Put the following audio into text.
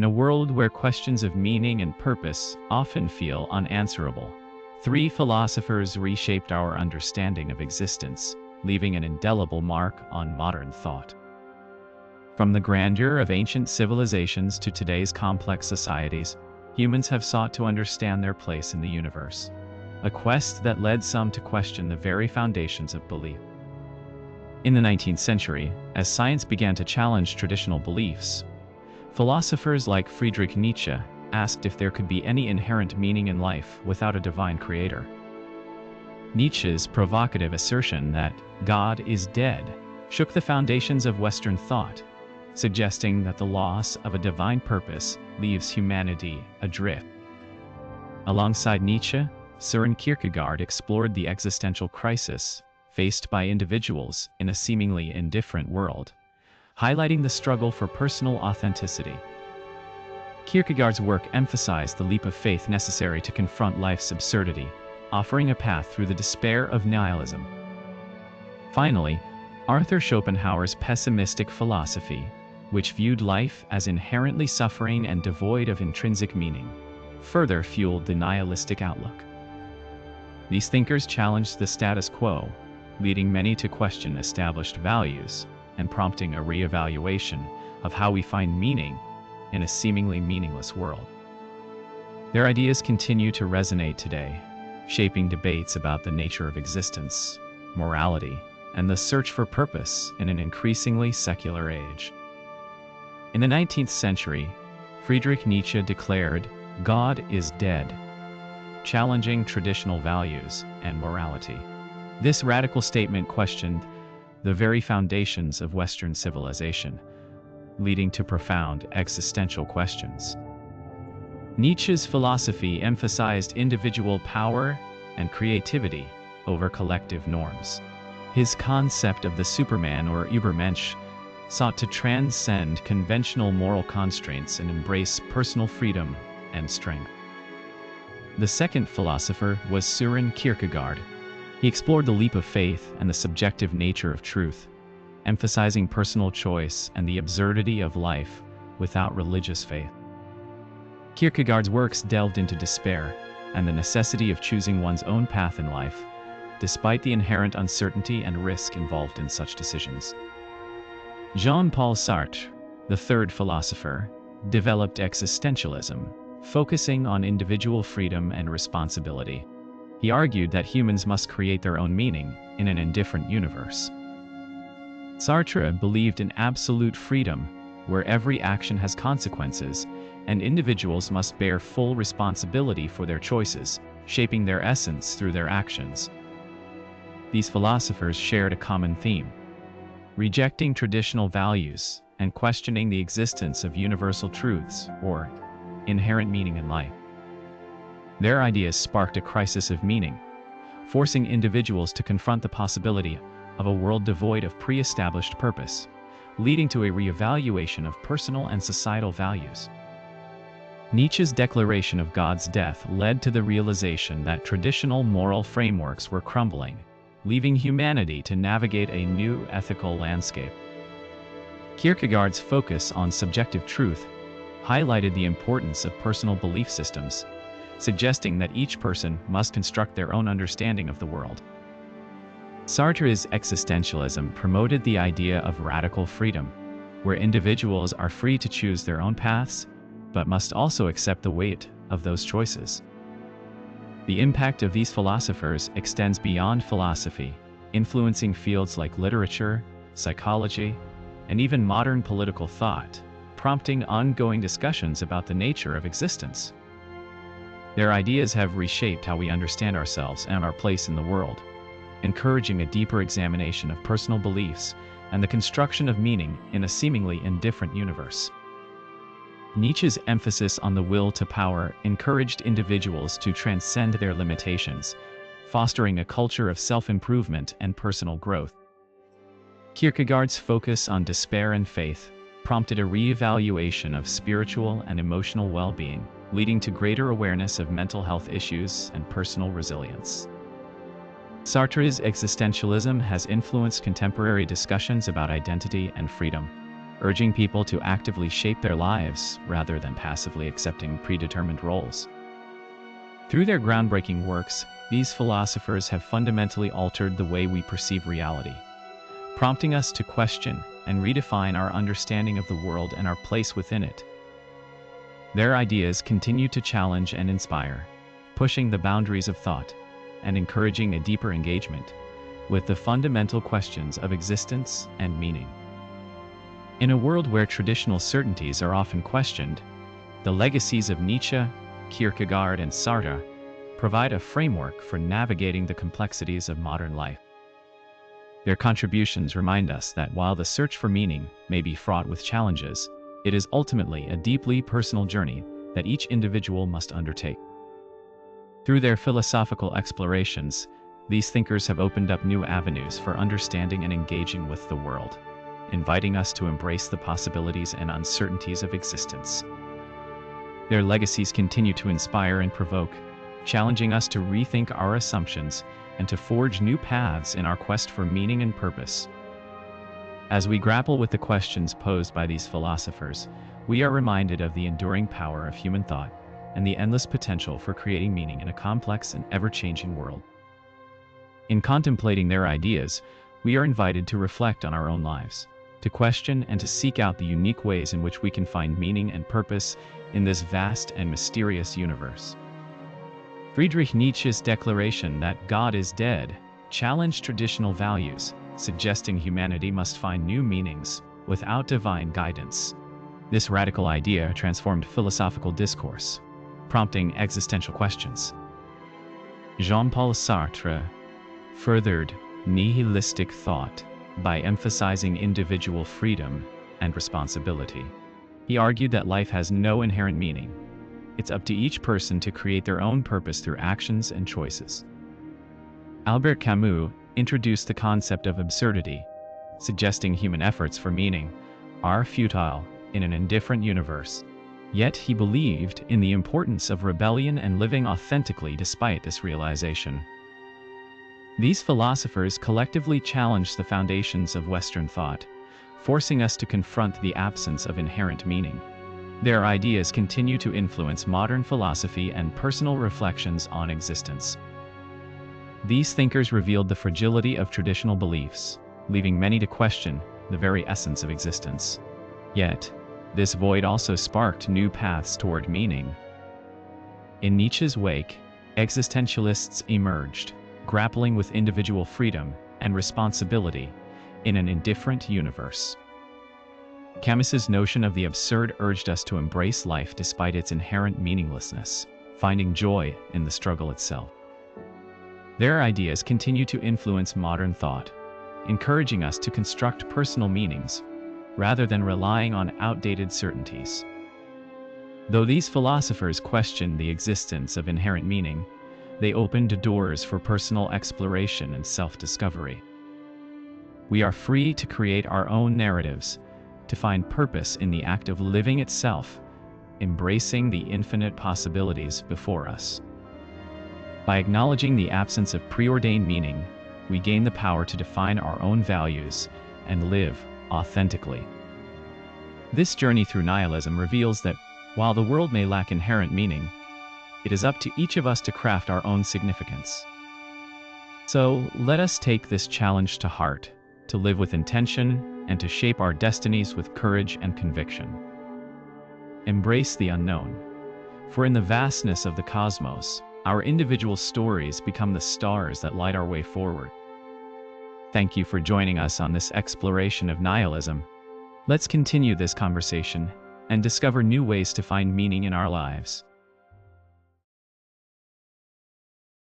in a world where questions of meaning and purpose often feel unanswerable. Three philosophers reshaped our understanding of existence, leaving an indelible mark on modern thought. From the grandeur of ancient civilizations to today's complex societies, humans have sought to understand their place in the universe, a quest that led some to question the very foundations of belief. In the 19th century, as science began to challenge traditional beliefs, philosophers like Friedrich Nietzsche asked if there could be any inherent meaning in life without a divine creator. Nietzsche's provocative assertion that God is dead shook the foundations of Western thought, suggesting that the loss of a divine purpose leaves humanity adrift. Alongside Nietzsche, Søren Kierkegaard explored the existential crisis faced by individuals in a seemingly indifferent world, highlighting the struggle for personal authenticity. Kierkegaard's work emphasized the leap of faith necessary to confront life's absurdity, offering a path through the despair of nihilism. Finally, Arthur Schopenhauer's pessimistic philosophy, which viewed life as inherently suffering and devoid of intrinsic meaning, further fueled the nihilistic outlook. These thinkers challenged the status quo, leading many to question established values and prompting a re-evaluation of how we find meaning in a seemingly meaningless world. Their ideas continue to resonate today, shaping debates about the nature of existence, morality, and the search for purpose in an increasingly secular age. In the 19th century, Friedrich Nietzsche declared, "God is dead," challenging traditional values and morality. This radical statement questioned the very foundations of Western civilization, leading to profound existential questions. Nietzsche's philosophy emphasized individual power and creativity over collective norms. His concept of the Superman or Übermensch sought to transcend conventional moral constraints and embrace personal freedom and strength. The second philosopher was Søren Kierkegaard. He explored the leap of faith and the subjective nature of truth, emphasizing personal choice and the absurdity of life without religious faith. Kierkegaard's works delved into despair and the necessity of choosing one's own path in life, despite the inherent uncertainty and risk involved in such decisions. Jean-Paul Sartre, the third philosopher, developed existentialism, focusing on individual freedom and responsibility. He argued that humans must create their own meaning in an indifferent universe. Sartre believed in absolute freedom, where every action has consequences, and individuals must bear full responsibility for their choices, shaping their essence through their actions. These philosophers shared a common theme: rejecting traditional values and questioning the existence of universal truths or inherent meaning in life. Their ideas sparked a crisis of meaning, forcing individuals to confront the possibility of a world devoid of pre-established purpose, leading to a re-evaluation of personal and societal values. Nietzsche's declaration of God's death led to the realization that traditional moral frameworks were crumbling, leaving humanity to navigate a new ethical landscape. Kierkegaard's focus on subjective truth highlighted the importance of personal belief systems, suggesting that each person must construct their own understanding of the world. Sartre's existentialism promoted the idea of radical freedom, where individuals are free to choose their own paths, but must also accept the weight of those choices. The impact of these philosophers extends beyond philosophy, influencing fields like literature, psychology, and even modern political thought, prompting ongoing discussions about the nature of existence. Their ideas have reshaped how we understand ourselves and our place in the world, encouraging a deeper examination of personal beliefs and the construction of meaning in a seemingly indifferent universe. Nietzsche's emphasis on the will to power encouraged individuals to transcend their limitations, fostering a culture of self-improvement and personal growth. Kierkegaard's focus on despair and faith prompted a re-evaluation of spiritual and emotional well-being, leading to greater awareness of mental health issues and personal resilience. Sartre's existentialism has influenced contemporary discussions about identity and freedom, urging people to actively shape their lives rather than passively accepting predetermined roles. Through their groundbreaking works, these philosophers have fundamentally altered the way we perceive reality, prompting us to question and redefine our understanding of the world and our place within it. Their ideas continue to challenge and inspire, pushing the boundaries of thought and encouraging a deeper engagement with the fundamental questions of existence and meaning. In a world where traditional certainties are often questioned, the legacies of Nietzsche, Kierkegaard, and Sartre provide a framework for navigating the complexities of modern life. Their contributions remind us that while the search for meaning may be fraught with challenges, it is ultimately a deeply personal journey that each individual must undertake. Through their philosophical explorations, these thinkers have opened up new avenues for understanding and engaging with the world, inviting us to embrace the possibilities and uncertainties of existence. Their legacies continue to inspire and provoke, challenging us to rethink our assumptions and to forge new paths in our quest for meaning and purpose. As we grapple with the questions posed by these philosophers, we are reminded of the enduring power of human thought and the endless potential for creating meaning in a complex and ever-changing world. In contemplating their ideas, we are invited to reflect on our own lives, to question and to seek out the unique ways in which we can find meaning and purpose in this vast and mysterious universe. Friedrich Nietzsche's declaration that God is dead challenged traditional values, suggesting humanity must find new meanings without divine guidance. This radical idea transformed philosophical discourse, prompting existential questions. Jean-Paul Sartre furthered nihilistic thought by emphasizing individual freedom and responsibility. He argued that life has no inherent meaning. It's up to each person to create their own purpose through actions and choices. Albert Camus introduced the concept of absurdity, suggesting human efforts for meaning are futile in an indifferent universe. Yet he believed in the importance of rebellion and living authentically despite this realization. These philosophers collectively challenged the foundations of Western thought, forcing us to confront the absence of inherent meaning. Their ideas continue to influence modern philosophy and personal reflections on existence. These thinkers revealed the fragility of traditional beliefs, leaving many to question the very essence of existence. Yet, this void also sparked new paths toward meaning. In Nietzsche's wake, existentialists emerged, grappling with individual freedom and responsibility in an indifferent universe. Camus's notion of the absurd urged us to embrace life despite its inherent meaninglessness, finding joy in the struggle itself. Their ideas continue to influence modern thought, encouraging us to construct personal meanings rather than relying on outdated certainties. Though these philosophers questioned the existence of inherent meaning, they opened doors for personal exploration and self-discovery. We are free to create our own narratives, to find purpose in the act of living itself, embracing the infinite possibilities before us. By acknowledging the absence of preordained meaning, we gain the power to define our own values and live authentically. This journey through nihilism reveals that, while the world may lack inherent meaning, it is up to each of us to craft our own significance. So, let us take this challenge to heart, to live with intention and to shape our destinies with courage and conviction. Embrace the unknown, for in the vastness of the cosmos, our individual stories become the stars that light our way forward. Thank you for joining us on this exploration of nihilism. Let's continue this conversation and discover new ways to find meaning in our lives.